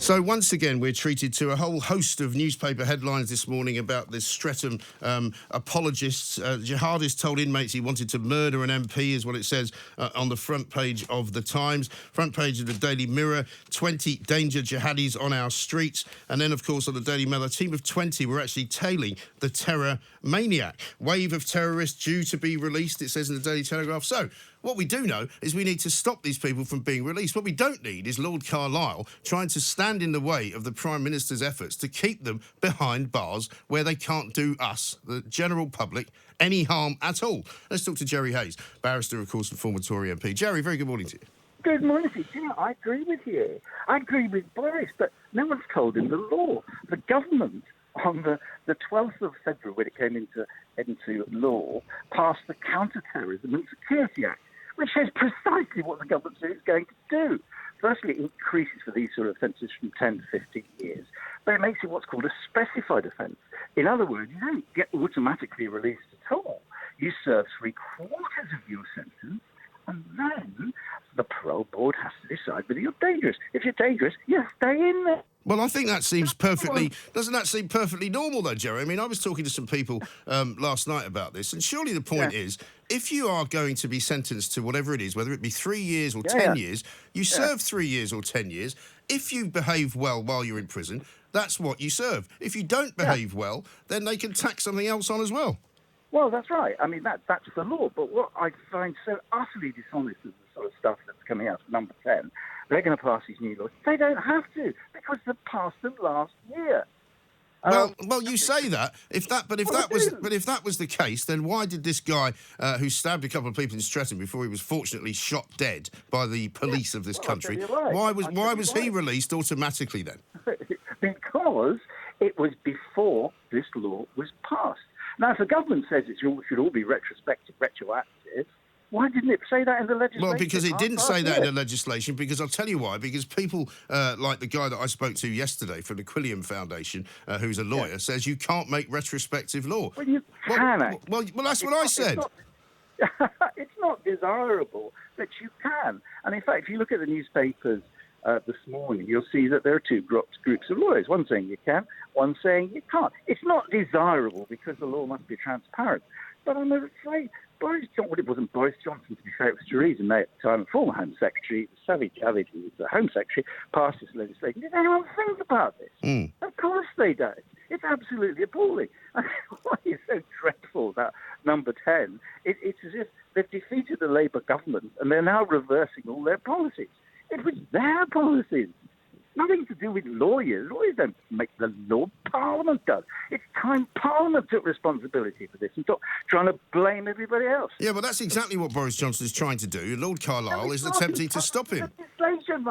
So once again, we're treated to a whole host of newspaper headlines this morning about this Streatham apologists. Jihadist told inmates he wanted to murder an MP, is what it says on the front page of the Times. Front page of the Daily Mirror, 20 danger jihadis on our streets. And then, of course, on the Daily Mail, a team of 20 were actually tailing the terror maniac. Wave of terrorists due to be released, it says in the Daily Telegraph. So what we do know is we need to stop these people from being released. What we don't need is Lord Carlisle trying to stand in the way of the Prime Minister's efforts to keep them behind bars where they can't do us, the general public, any harm at all. Let's talk to Jerry Hayes, barrister, of course, and former Tory MP. Jerry, very good morning to you. Good morning, yeah, I agree with you. I agree with Boris, but no one's told him the law. The government, on the 12th of February, when it came into law, passed the Counter-Terrorism and Security Act, which says precisely what the government is going to do. Firstly, it increases for these sort of offences from 10 to 15 years, but it makes it what's called a specified offence. In other words, you don't get automatically released at all. You serve 3/4 of your sentence, and then the parole board has to decide whether you're dangerous. If you're dangerous, you stay in there. Well, I think that seems perfectly... Doesn't that seem perfectly normal, though, Jerry? I mean, I was talking to some people last night about this, and surely the point is, if you are going to be sentenced to whatever it is, whether it be 3 years or 10 years, you serve 3 years or 10 years. If you behave well while you're in prison, that's what you serve. If you don't behave well, then they can tack something else on as well. Well, that's right. I mean, that's the law. But what I find so utterly dishonest is the sort of stuff that's coming out of number 10. They're going to pass these new laws. They don't have to, because they passed them last year. Well, you say that. If that was the case, then why did this guy who stabbed a couple of people in Streatham before he was fortunately shot dead by the police of this country? Why was he released automatically then? Because it was before this law was passed. Now, if the government says it should all be retrospective, retroactive, why didn't it say that in the legislation? Well, because it didn't say that in the legislation, because I'll tell you why. Because people like the guy that I spoke to yesterday from the Quilliam Foundation, who's a lawyer, says you can't make retrospective law. Well, you can. Well, that's what I said. It's not desirable, but you can. And in fact, if you look at the newspapers this morning, you'll see that there are two groups of lawyers, one saying you can, one saying you can't. It's not desirable because the law must be transparent. But I'm afraid Boris Johnson, well, it wasn't Boris Johnson, to be fair, it was Theresa May at the time, former Home Secretary, Savvy Javid, who was the Home Secretary, passed this legislation. Did anyone think about this? Of course they don't. It's absolutely appalling. Why is so dreadful about number 10? It's as if they've defeated the Labour government and they're now reversing all their policies. It was their policies. Nothing to do with lawyers. Lawyers don't make the law. Parliament does. It's time Parliament took responsibility for this and stop trying to blame everybody else. Yeah, well, that's exactly what Boris Johnson is trying to do. Lord Carlisle is attempting to stop him. Legislation,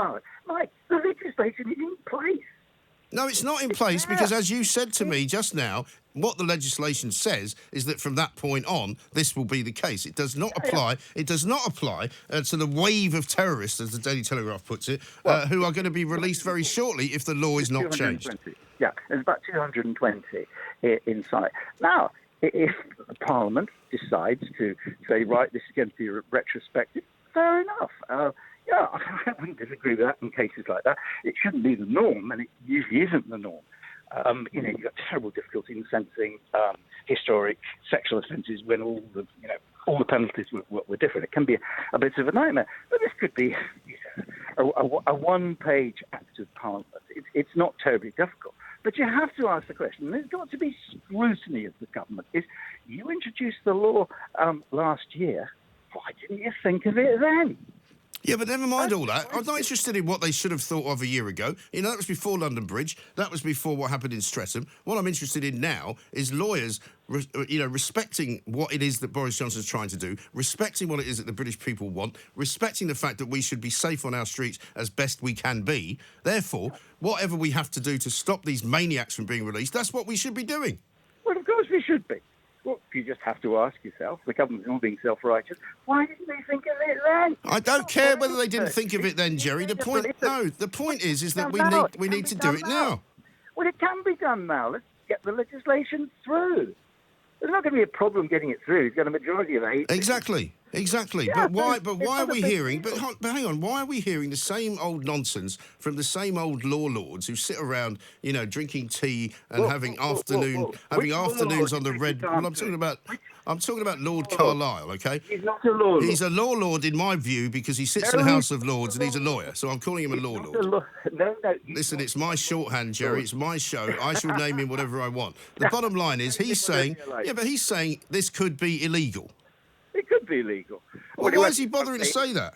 Mike, the legislation is in place. No, it's not in place because, as you said to me just now, what the legislation says is that from that point on, this will be the case. It does not apply. It does not apply to the wave of terrorists, as the Daily Telegraph puts it, who are going to be released very shortly if the law is not changed. Yeah, there's about 220 in sight. Now, if Parliament decides to say, right, this is going to be retrospective, fair enough. Yeah, I wouldn't disagree with that in cases like that. It shouldn't be the norm, and it usually isn't the norm. You've got terrible difficulty in sentencing historic sexual offences when all the penalties were different. It can be a bit of a nightmare. But this could be a one-page act of Parliament. It's not terribly difficult. But you have to ask the question, and there's got to be scrutiny of the government, is you introduced the law last year, why didn't you think of it then? Yeah, but never mind all that. I'm not interested in what they should have thought of a year ago. That was before London Bridge. That was before what happened in Streatham. What I'm interested in now is lawyers, respecting what it is that Boris Johnson's trying to do, respecting what it is that the British people want, respecting the fact that we should be safe on our streets as best we can be. Therefore, whatever we have to do to stop these maniacs from being released, that's what we should be doing. Well, of course we should be. Well, you just have to ask yourself, the government's all being self-righteous, why didn't they think of it then? I don't care whether they didn't think of it then, Jerry. The point is that we need to do it now. Well, it can be done now. Let's get the legislation through. There's not going to be a problem getting it through. It's got a majority of 8. Exactly. Exactly, Yeah, but why? so But it's why are not a we big hearing? deal. But hang on, why are we hearing the same old nonsense from the same old law lords who sit around, drinking tea and having Which afternoons warlord on do the you think he's red? Well, gone to? I'm talking about Which Lord warlord? Carlisle. Okay, He's not a law he's lord. a law lord in my view because he sits in No, the he's House of not Lords a and he's a law lawyer. lord. So I'm calling him a He's law not lord. a law. No, he's Listen, not it's my a shorthand, law Jerry. lord. It's my show. I shall name him whatever I want. The bottom line is, Name him he's whatever saying, you like. yeah, but he's saying this could be illegal. It could be illegal. Well, Well, why is he bothering to say that?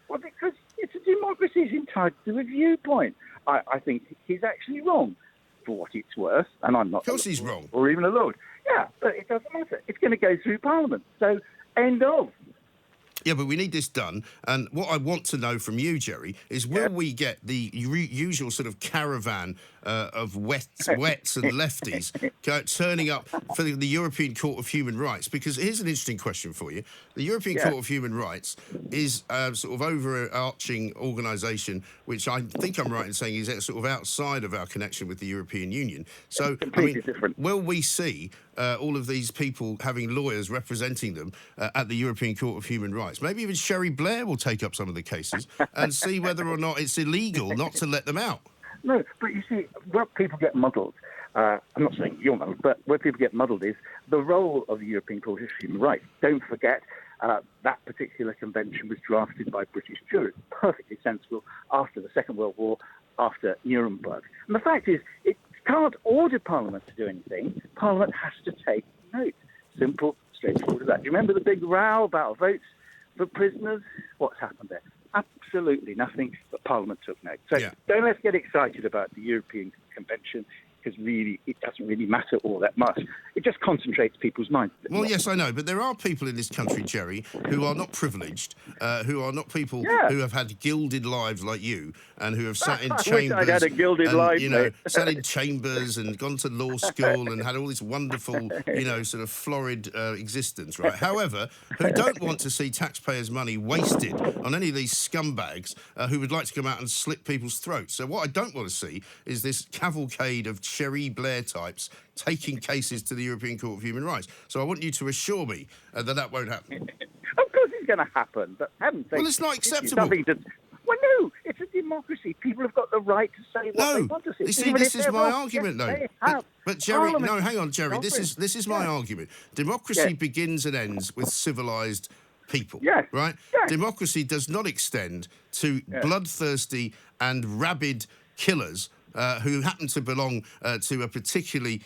Well, because it's a democracy. He's entitled to a viewpoint. I think he's actually wrong, for what it's worth. And I'm not. Of course, he's wrong. Or even a lord. Yeah, but it doesn't matter. It's going to go through Parliament. So, end of. Yeah, but we need this done. And what I want to know from you, Jerry, is will we get the usual sort of caravan of wets and lefties turning up for the European Court of Human Rights? Because here's an interesting question for you. The European Court of Human Rights is a sort of overarching organisation, which I think I'm right in saying is sort of outside of our connection with the European Union. So, Completely different. will we see all of these people having lawyers representing them at the European Court of Human Rights? Maybe even Sherry Blair will take up some of the cases and see whether or not it's illegal not to let them out. No, but you see, where people get muddled, I'm not saying you're muddled, but where people get muddled is the role of the European Court of Human Rights. Don't forget that particular convention was drafted by British jurors, perfectly sensible, after the Second World War, after Nuremberg. And the fact is, it can't order Parliament to do anything. Parliament has to take note. Simple, straightforward as that. Do you remember the big row about votes for prisoners? What's happened there? Absolutely nothing, but Parliament took note. So don't let's get excited about the European Convention, because really it doesn't really matter all that much. It just concentrates people's minds. Well, yes, I know, but there are people in this country, Jerry, who are not privileged, who are not people who have had gilded lives like you, and who have sat in chambers. I wish I'd had a gilded life, mate. Sat in chambers and gone to law school and had all this wonderful, sort of florid existence, right? However, who don't want to see taxpayers' money wasted on any of these scumbags who would like to come out and slit people's throats. So what I don't want to see is this cavalcade of Sherry Blair types taking cases to the European Court of Human Rights. So I want you to assure me that won't happen. Of course it's going to happen, but haven't they? Well, it's not acceptable. Well, no, it's a democracy. People have got the right to say what they want to say. You see, this is my argument, though. But Jerry, no, hang on, Jerry. This is my argument. Democracy begins and ends with civilised people, right? Yes. Democracy does not extend to bloodthirsty and rabid killers who happen to belong to a particularly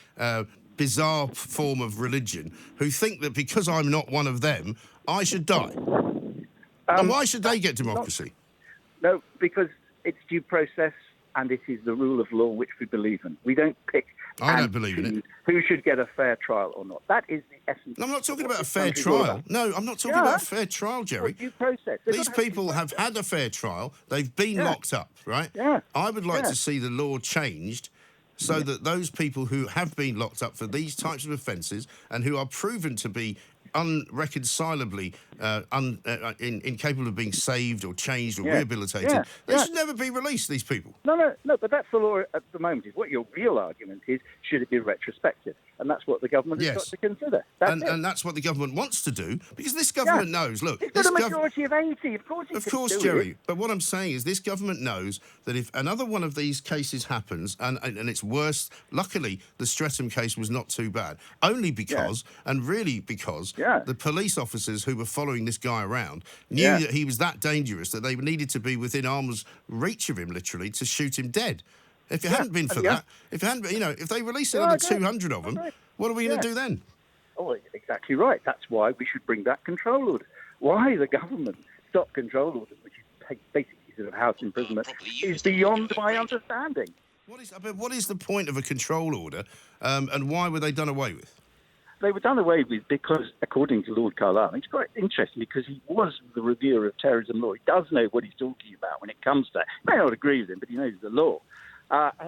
bizarre form of religion, who think that because I'm not one of them, I should die. And why should they get democracy? No, because it's due process and it is the rule of law which we believe in. We don't pick I don't believe in it. Who should get a fair trial or not. That is the essence. No, I'm not talking about a fair trial. No, I'm not talking about a fair trial, Jerry. Due process. These people have had a fair trial. They've been locked up, right? Yeah. I would like to see the law changed so that those people who have been locked up for these types of offences and who are proven to be unreconcilably incapable of being saved or changed or rehabilitated, they should never be released, these people. No, but that's the law at the moment. What your real argument is, should it be retrospective? And that's what the government has got to consider. And that's what the government wants to do, because this government knows, look... It's got a majority of 80, of course it Of course, Jerry, but what I'm saying is this government knows that if another one of these cases happens, and it's worse, luckily the Streatham case was not too bad, only because, and really because, the police officers who were following this guy around knew that he was that dangerous that they needed to be within arm's reach of him, literally, to shoot him dead. If it hadn't been for that, if it hadn't been, if they released another 200 of them, what are we going to do then? Oh, exactly right. That's why we should bring back control orders. Why the government stopped control orders, which is basically sort of house imprisonment, is beyond my understanding. What is the point of a control order, and why were they done away with? They were done away with because, according to Lord Carlisle, it's quite interesting because he was the reviewer of terrorism law. He does know what he's talking about when it comes to that. He may not agree with him, but he knows the law.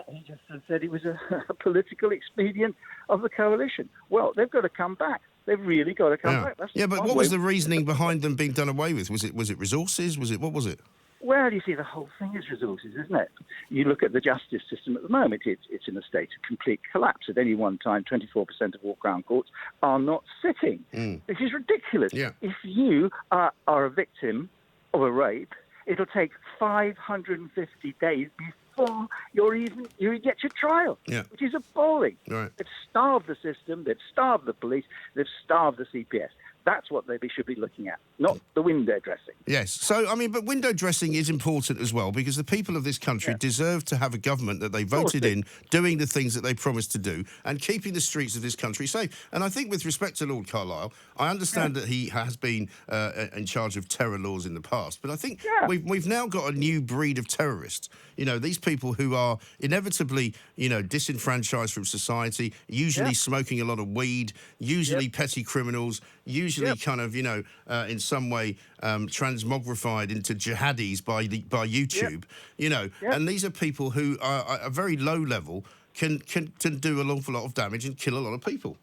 He just said it was a political expedient of the coalition. Well, they've got to come back. They've really got to come back. But what was the reasoning behind them being done away with? Was it resources? What was it? Well, you see, the whole thing is resources, isn't it? You look at the justice system at the moment, it's in a state of complete collapse. At any one time, 24% of all Crown Courts are not sitting. This is ridiculous. Yeah. If you are a victim of a rape, it'll take 550 days before you get your trial, which is appalling. Right. They've starved the system, they've starved the police, they've starved the CPS. That's what they should be looking at, not the window dressing. Yes. So, I mean, but window dressing is important as well, because the people of this country deserve to have a government that they voted in, doing the things that they promised to do, and keeping the streets of this country safe. And I think with respect to Lord Carlisle, I understand that he has been in charge of terror laws in the past, but I think we've now got a new breed of terrorists. You know, these people who are inevitably, disenfranchised from society, usually smoking a lot of weed, usually petty criminals, usually kind of, in some way transmogrified into jihadis by YouTube, and these are people who are at a very low level can do an awful lot of damage and kill a lot of people.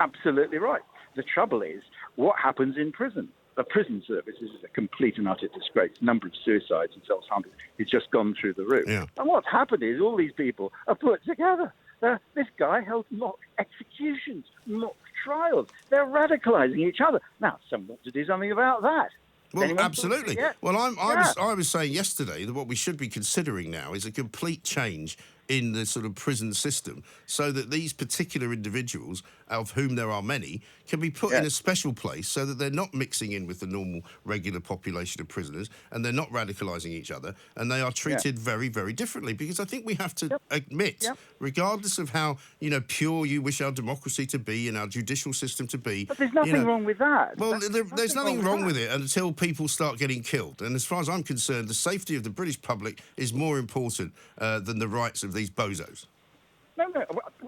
Absolutely right. The trouble is, what happens in prison? The prison service is a complete and utter disgrace. The number of suicides and self-harm has just gone through the roof. Yeah. And what's happened is all these people are put together. This guy held mock executions, mock trials. They're radicalising each other. Now, someone wants to do something about that. Well, absolutely. Well, I was saying yesterday that what we should be considering now is a complete change in the sort of prison system, so that these particular individuals, of whom there are many, can be put in a special place so that they're not mixing in with the normal, regular population of prisoners, and they're not radicalising each other, and they are treated very, very differently. Because I think we have to admit, regardless of how, pure you wish our democracy to be and our judicial system to be... But there's nothing wrong with that. Well, there's nothing wrong with it until people start getting killed. And as far as I'm concerned, the safety of the British public is more important than the rights of these bozos. No.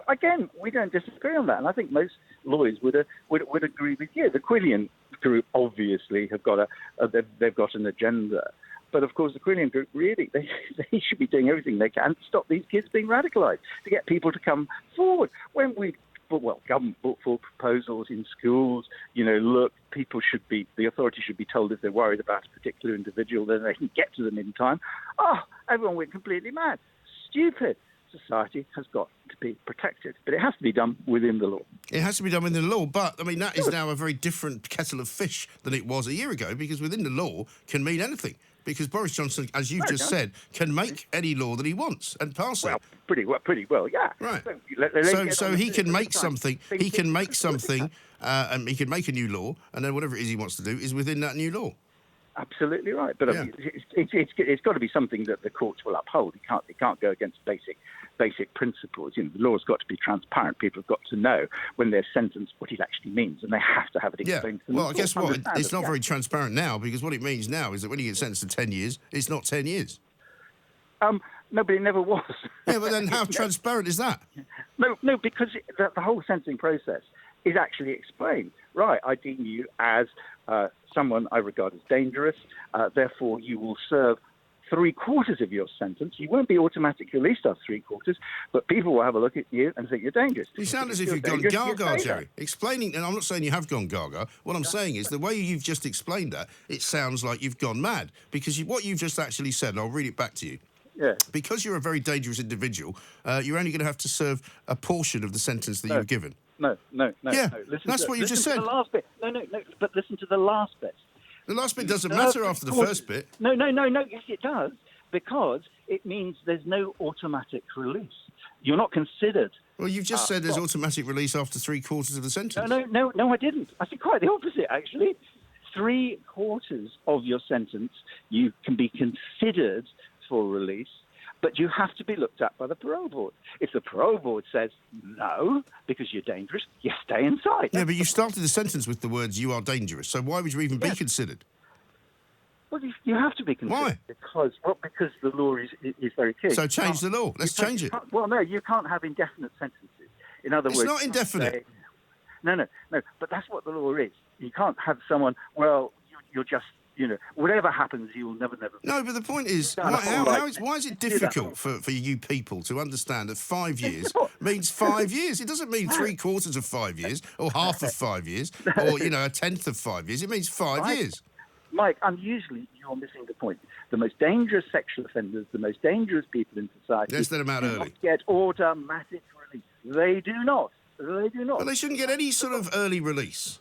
Again, we don't disagree on that, and I think most lawyers would agree with you. The Quillian group obviously have got they've got an agenda, but of course the Quillian group really they should be doing everything they can to stop these kids being radicalised, to get people to come forward. When government put forward proposals in schools, look, the authorities should be told if they're worried about a particular individual, then they can get to them in time. Everyone went completely mad. Stupid. Society has got to be protected, but it has to be done within the law. It has to be done within the law, but, I mean, that is now a very different kettle of fish than it was a year ago, because within the law can mean anything. Because Boris Johnson, as you've just said, can make any law that he wants and pass it. Pretty well, yeah. Right. So he can make something. He can make something, and he can make a new law, and then whatever it is he wants to do is within that new law. Absolutely right, but it's got to be something that the courts will uphold. It can't go against basic principles. The law's got to be transparent. People have got to know when they're sentenced what it actually means, and they have to have it explained to them. Well, guess what? It's not very transparent now, because what it means now is that when you get sentenced to 10 years, it's not 10 years. No, but it never was. Yeah, but then how transparent is that? No, because the whole sentencing process is actually explained. Right, I deem you as someone I regard as dangerous, therefore you will serve 3/4 of your sentence. You won't be automatically released after 3/4, but people will have a look at you and think you're dangerous. You sound as if you've gone gaga, Jerry. Explaining, and I'm not saying you have gone gaga, what I'm saying is the way you've just explained that, it sounds like you've gone mad, because what you've just actually said, and I'll read it back to you, because you're a very dangerous individual, you're only going to have to serve a portion of the sentence that you were given. No. Yeah, that's what you just said. The last bit. No, but listen to the last bit. The last bit doesn't matter after the first bit. No, yes it does, because it means there's no automatic release. You're not considered... Well, you've just said there's automatic release after 3/4 of the sentence. No, I didn't. I said quite the opposite, actually. 3/4 of your sentence, you can be considered for release, but you have to be looked at by the parole board. If the parole board says no, because you're dangerous, you stay inside. Yeah, but you started the sentence with the words, you are dangerous, so why would you even be considered? Well, you have to be considered. Why? Because the law is very clear. So change the law. Let's change it. Well, no, you can't have indefinite sentences. In other words... It's not indefinite. No, but that's what the law is. You can't have someone, you're just... whatever happens, you'll never... No, but the point is, why is it difficult for you people to understand that 5 years means 5 years? It doesn't mean 3/4 of 5 years, or half of 5 years, or, a tenth of 5 years. It means 5 years. Mike, unusually, you're missing the point. The most dangerous sexual offenders, the most dangerous people in society, Let's let them out do early. not get automatic release. They do not. They do not. Well, they shouldn't get any sort of early release.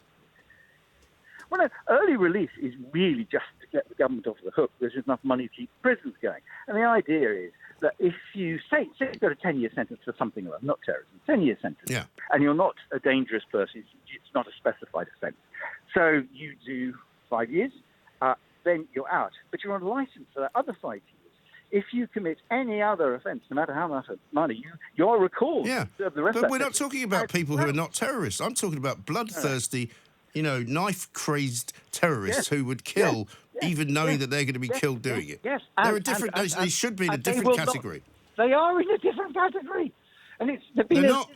Well, no, early release is really just to get the government off the hook. There's enough money to keep prisons going. And the idea is that if you say you've got a 10-year sentence for something or other, not terrorism, 10-year sentence, Yeah. and you're not a dangerous person, it's not a specified offence. So you do 5 years, then you're out. But you're on licence for that other 5 years. If you commit any other offence, no matter how much money, you're recalled. Yeah, The rest but of we're that not talking about people who are not terrorists. I'm talking about bloodthirsty, knife-crazed terrorists who would kill even knowing that they're going to be killed doing it. Yes, They're a different. They should be in a different category. They are in a different category, and they've been They're not.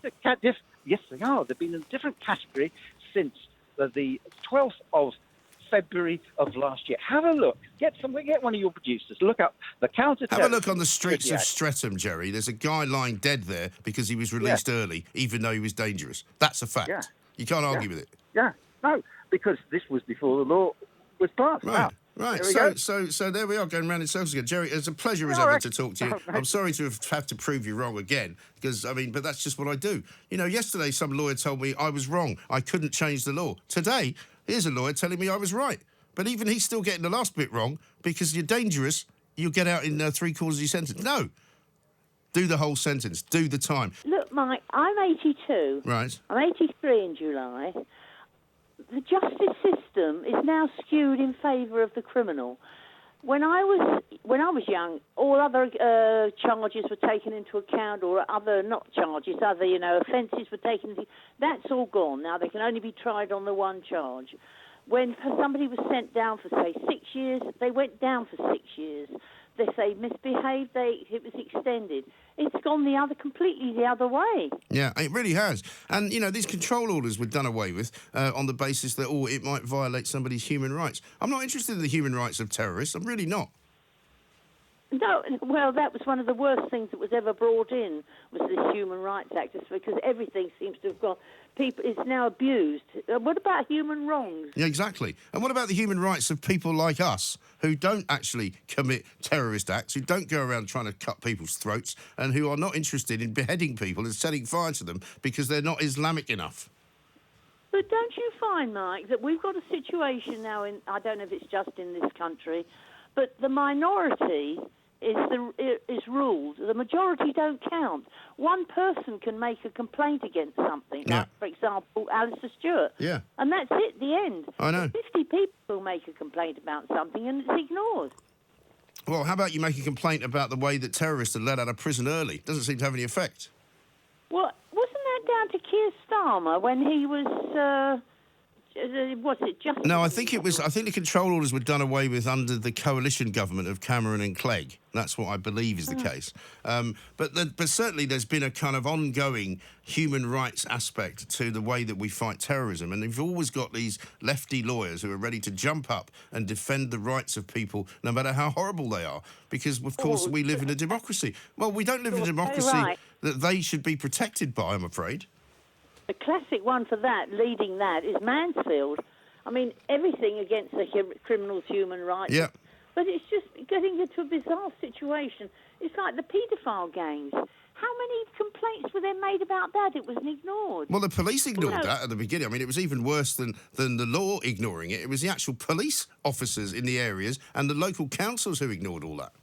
Yes, they are. They've been in a different category since the 12th of February of last year. Have a look. Get one of your producers. Look up the counter. Have a look on the streets of Streatham, Jerry. There's a guy lying dead there because he was released early, even though he was dangerous. That's a fact. Yeah. You can't argue with it. Yeah, no, because this was before the law was passed. Right. Now, Right, there we so there we are, going round in circles again. Jerry, it's a pleasure as All ever right. to talk to you. I'm sorry to have to prove you wrong again, because, but that's just what I do. Yesterday some lawyer told me I was wrong. I couldn't change the law. Today, here's a lawyer telling me I was right. But even he's still getting the last bit wrong, because you're dangerous, you'll get out in 3/4 of your sentence. No. Do the whole sentence. Do the time. Look, Mike, I'm 82. Right. I'm 83 in July. The justice system is now skewed in favour of the criminal. When I was young, all other charges were taken into account, or other not charges, other offences were taken into. That's all gone now. They can only be tried on the one charge. When somebody was sent down for, say, 6 years, they went down for 6 years. They say misbehaved, it was extended. It's gone completely the other way. Yeah, it really has. And, these control orders were done away with on the basis that, it might violate somebody's human rights. I'm not interested in the human rights of terrorists. I'm really not. No, well, that was one of the worst things that was ever brought in, was this Human Rights Act, just because everything seems to have gone. It's now abused. What about human wrongs? Yeah, exactly. And what about the human rights of people like us who don't actually commit terrorist acts, who don't go around trying to cut people's throats, and who are not interested in beheading people and setting fire to them because they're not Islamic enough? But don't you find, Mike, that we've got a situation now I don't know if it's just in this country, but the minority is ruled. The majority don't count. One person can make a complaint against something, like, for example, Alistair Stewart. Yeah. And that's it, the end. I know. 50 people will make a complaint about something and it's ignored. Well, how about you make a complaint about the way that terrorists are let out of prison early? Doesn't seem to have any effect. Well, wasn't that down to Keir Starmer when he was... was it just... No, I think the control orders were done away with under the coalition government of Cameron and Clegg. That's what I believe is the case. But certainly there's been a kind of ongoing human rights aspect to the way that we fight terrorism. And you've always got these lefty lawyers who are ready to jump up and defend the rights of people, no matter how horrible they are. Because, of course, we live in a democracy. Well, we don't live in a democracy that they should be protected by, I'm afraid. The classic one for that, leading that, is Mansfield. I mean, everything against the criminals' human rights. Yeah. But it's just getting into a bizarre situation. It's like the paedophile gangs. How many complaints were there made about that? It was ignored. Well, the police ignored that at the beginning. I mean, it was even worse than the law ignoring it. It was the actual police officers in the areas and the local councils who ignored all that.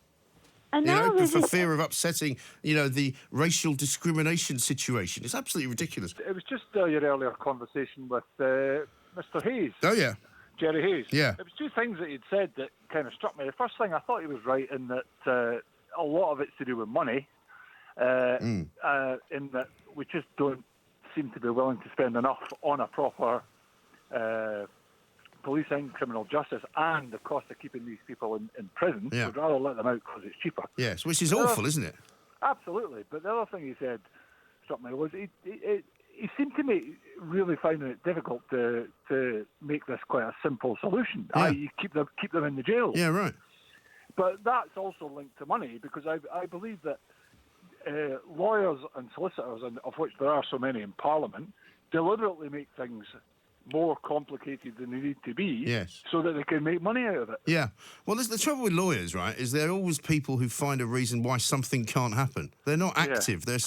And now for fear of upsetting, the racial discrimination situation. It's absolutely ridiculous. It was just your earlier conversation with Mr. Hayes. Oh, yeah. Jerry Hayes. Yeah. It was two things that he'd said that kind of struck me. The first thing, I thought he was right in that a lot of it's to do with money, in that we just don't seem to be willing to spend enough on a proper policing, criminal justice, and the cost of keeping these people in prison. Yeah. We'd rather let them out because it's cheaper. Yes, which is awful, isn't it? Absolutely. But the other thing he said struck me was he seemed to me really finding it difficult to make this quite a simple solution. Yeah. I.e., keep them in the jail. Yeah, right. But that's also linked to money, because I believe that lawyers and solicitors, and of which there are so many in Parliament, deliberately make things more complicated than they need to be, Yes. so that they can make money out of it. Yeah. Well, the trouble with lawyers, right, is they're always people who find a reason why something can't happen. They're not active. They're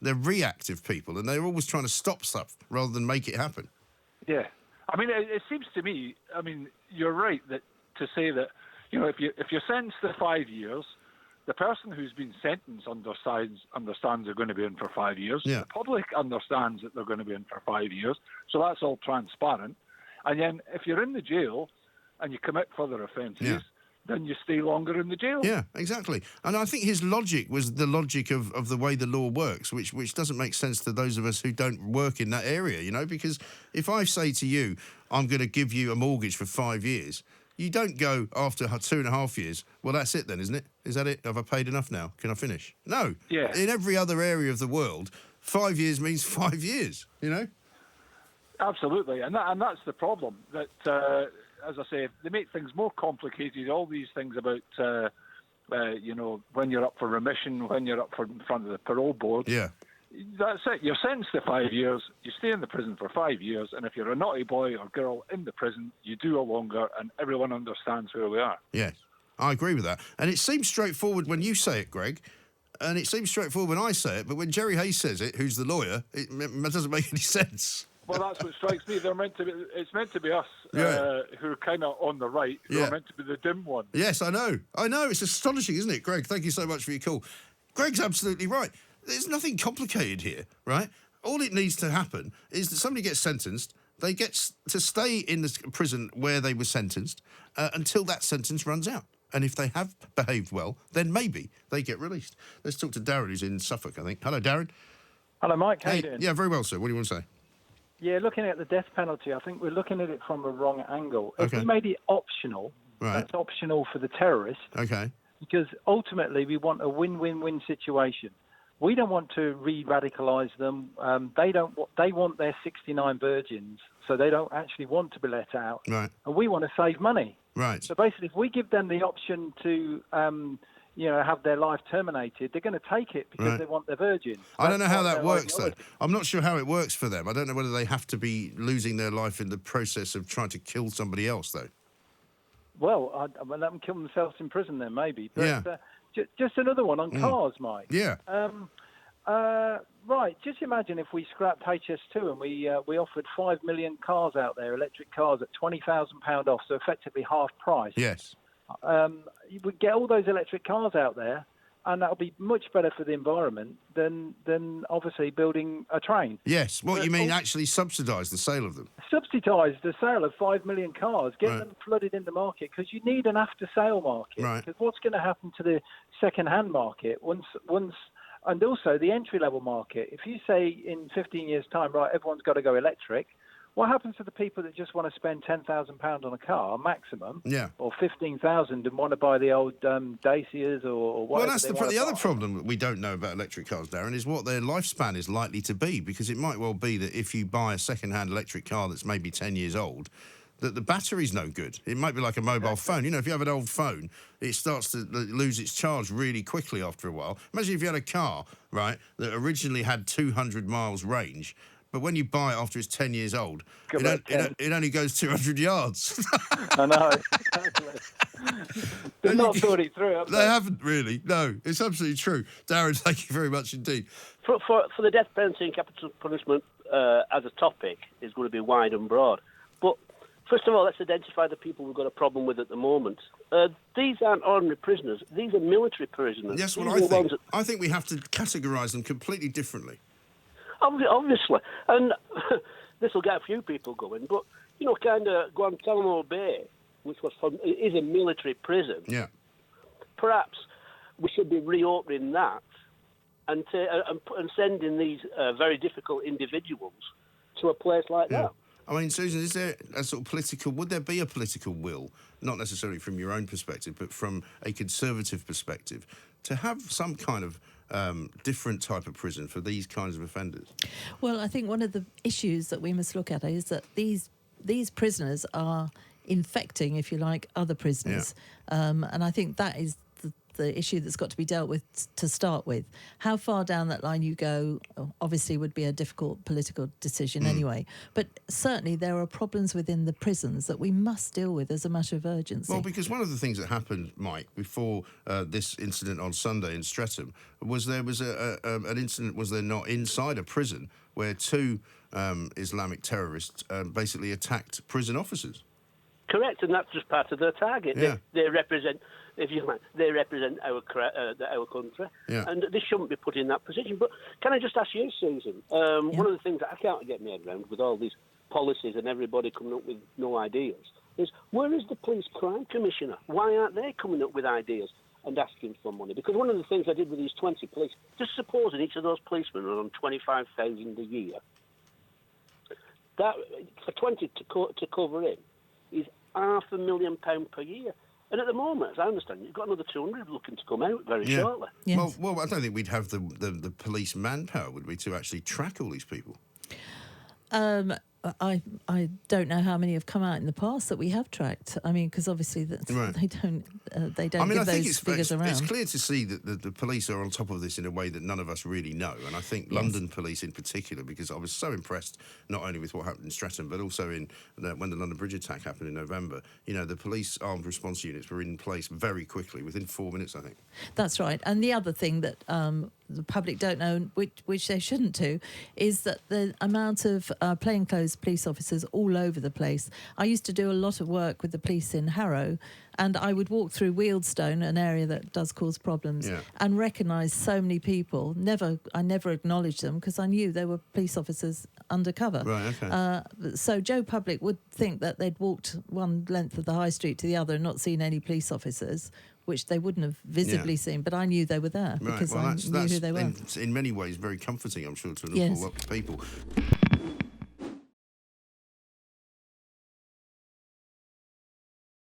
they're reactive people, and they're always trying to stop stuff rather than make it happen. Yeah. I mean, it seems to me, I mean, you're right to say that, if you're sentenced to 5 years, the person who's been sentenced understands they're going to be in for 5 years. Yeah. The public understands that they're going to be in for 5 years. So that's all transparent. And then if you're in the jail and you commit further offences, then you stay longer in the jail. Yeah, exactly. And I think his logic was the logic of the way the law works, which doesn't make sense to those of us who don't work in that area, because if I say to you, I'm going to give you a mortgage for 5 years, you don't go after 2.5 years, well, that's it then, isn't it? Is that it? Have I paid enough now? Can I finish? No. Yeah. In every other area of the world, 5 years means 5 years, Absolutely. And that's the problem, that, as I say, they make things more complicated, all these things about, when you're up for remission, when you're up in front of the parole board. Yeah. That's it. You're sentenced to 5 years. You stay in the prison for 5 years, and if you're a naughty boy or girl in the prison, you do a longer, and everyone understands where we are. Yes, I agree with that. And it seems straightforward when you say it, Greg, and it seems straightforward when I say it, but when Jerry Hayes says it, who's the lawyer, it doesn't make any sense. Well, that's what strikes me. It's meant to be us who are kind of on the right, who are meant to be the dim ones. Yes, I know. It's astonishing, isn't it, Greg? Thank you so much for your call. Greg's absolutely right. There's nothing complicated here, right? All it needs to happen is that somebody gets sentenced, they get to stay in the prison where they were sentenced until that sentence runs out. And if they have behaved well, then maybe they get released. Let's talk to Darren, who's in Suffolk, I think. Hello, Darren. Hello, Mike. How you doing? Yeah, very well, sir. What do you want to say? Yeah, looking at the death penalty, I think we're looking at it from a wrong angle. If Okay. we made it optional, that's optional for the terrorist, Okay. because ultimately we want a win-win-win situation. We don't want to re-radicalise them. They want their 69 virgins, so they don't actually want to be let out. Right. And we want to save money. Right. So basically, if we give them the option to, have their life terminated, they're going to take it because they want their virgins. I don't know how that works, though. ideology. I'm not sure how it works for them. I don't know whether they have to be losing their life in the process of trying to kill somebody else, though. Well, I'd let them kill themselves in prison then, maybe. But, Yeah. just another one on cars, Mike. Yeah. Right, just imagine if we scrapped HS2 and we offered 5 million cars out there, electric cars, at £20,000 off, so effectively half price. Yes. We'd get all those electric cars out there, and that'll be much better for the environment than obviously building a train. Yes. What you mean, actually subsidise the sale of them? Subsidise the sale of 5 million cars, get them flooded in the market, because you need an after-sale market. Right. Because what's going to happen to the second-hand market once, and also the entry-level market? If you say in 15 years' time, right, everyone's got to go electric, what happens to the people that just want to spend £10,000 on a car maximum, or $15,000, and want to buy the old Dacias or whatever? Well, that's the other problem that we don't know about electric cars, Darren, is what their lifespan is likely to be, because it might well be that if you buy a second-hand electric car that's maybe 10 years old, that the battery's no good. It might be like a mobile phone. If you have an old phone, it starts to lose its charge really quickly after a while. Imagine if you had a car, right, that originally had 200 miles range, but when you buy it after it's 10 years old, it only goes 200 yards. I know. They've not thought it through, have they? They haven't really. No, it's absolutely true. Darren, thank you very much indeed. For the death penalty and capital punishment as a topic is going to be wide and broad. But first of all, let's identify the people we've got a problem with at the moment. These aren't ordinary prisoners. These are military prisoners. Yes, well, I think. I think we have to categorise them completely differently. Obviously. And this will get a few people going, but, kind of Guantanamo Bay, which is a military prison. Yeah. Perhaps we should be reopening that and sending these very difficult individuals to a place like that. I mean, Susan, is there a sort of would there be a political will, not necessarily from your own perspective, but from a Conservative perspective, to have some kind of different type of prison for these kinds of offenders? Well, I think one of the issues that we must look at is that these prisoners are infecting, if you like, other prisoners. And I think that is the issue that's got to be dealt with to start with. How far down that line you go, obviously, would be a difficult political decision anyway. But certainly there are problems within the prisons that we must deal with as a matter of urgency. Well, because one of the things that happened, Mike, before this incident on Sunday in Streatham, was there was an incident, was there not, inside a prison where two Islamic terrorists basically attacked prison officers. Correct, and that's just part of their target. Yeah. They represent, if you like, they represent our country, and they shouldn't be put in that position. But can I just ask you, Susan? One of the things that I can't get my head around with all these policies and everybody coming up with no ideas is, where is the police crime commissioner? Why aren't they coming up with ideas and asking for money? Because one of the things I did with these 20 police, just supposing each of those policemen are on 25,000 a year, that for 20 to cover in is £500,000 per year. And at the moment, as I understand, you've got another 200 looking to come out very shortly. Yes. Well, I don't think we'd have the police manpower, would we, to actually track all these people? I don't know how many have come out in the past that we have tracked. I mean, because obviously they don't give those figures around. It's clear to see that the police are on top of this in a way that none of us really know. And I think London police in particular, because I was so impressed not only with what happened in Streatham, but also when the London Bridge attack happened in November. You know, the police armed response units were in place very quickly, within 4 minutes, I think. That's right. And the other thing that the public don't know, which they shouldn't do, is that the amount of plainclothes police officers all over the place. I used to do a lot of work with the police in Harrow, and I would walk through Wealdstone, an area that does cause problems, and recognise so many people. I never acknowledged them because I knew they were police officers undercover. Right, okay. So Joe Public would think that they'd walked one length of the high street to the other and not seen any police officers, which they wouldn't have visibly seen, but I knew they were there because I knew who they were. In many ways very comforting, I'm sure, to an awful lot of people.